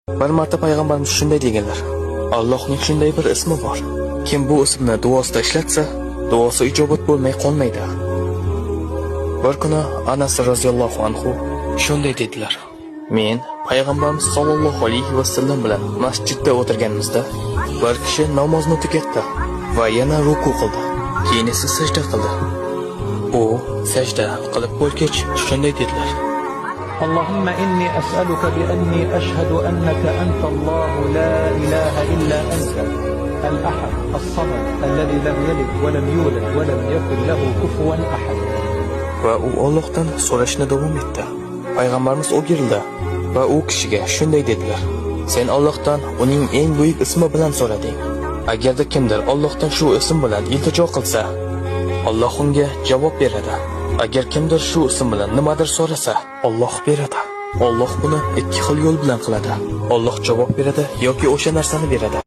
Bir marta payg'ambarimiz shunday deganlar: Allohning shunday bir ismi bor. Kim bu ismni duosida ishlatsa, duosi ijobat bo'lmay qolmaydi. Bir kuni Anas roziyallohu anhu shunday dedilar: Men payg'ambarimiz sollallohu alayhi vasallam bilan masjidda o'tirganimizda bir kishi namozni tugatdi va yana ruku qildi. Keyin esa sajda qildi. U sajda qilib bo'lgach shunday dedilar: اللهم إني أسألك بأني أشهد أنك أنت الله لا إله إلا أنت الأحد الصمد الذي لم يلد ولم يولد ولم يكن له كفوا أحد. Va u Allohdan so'rashni davom etdi. Payg'ambarimiz o'girildi va u kishiga shunday dedilar: Sen Allohdan uning eng buyuk ismi bilan so'rading. Agarda kimdir Allohdan shu ism bilan iltijo qilsa, Alloh unga javob beradi. Agar kimdir shu ism bilan nimadir so'rasa, Alloh beradi. Alloh buni ikki xil yo'l bilan qiladi. Alloh javob beradi yoki o'sha narsani beradi.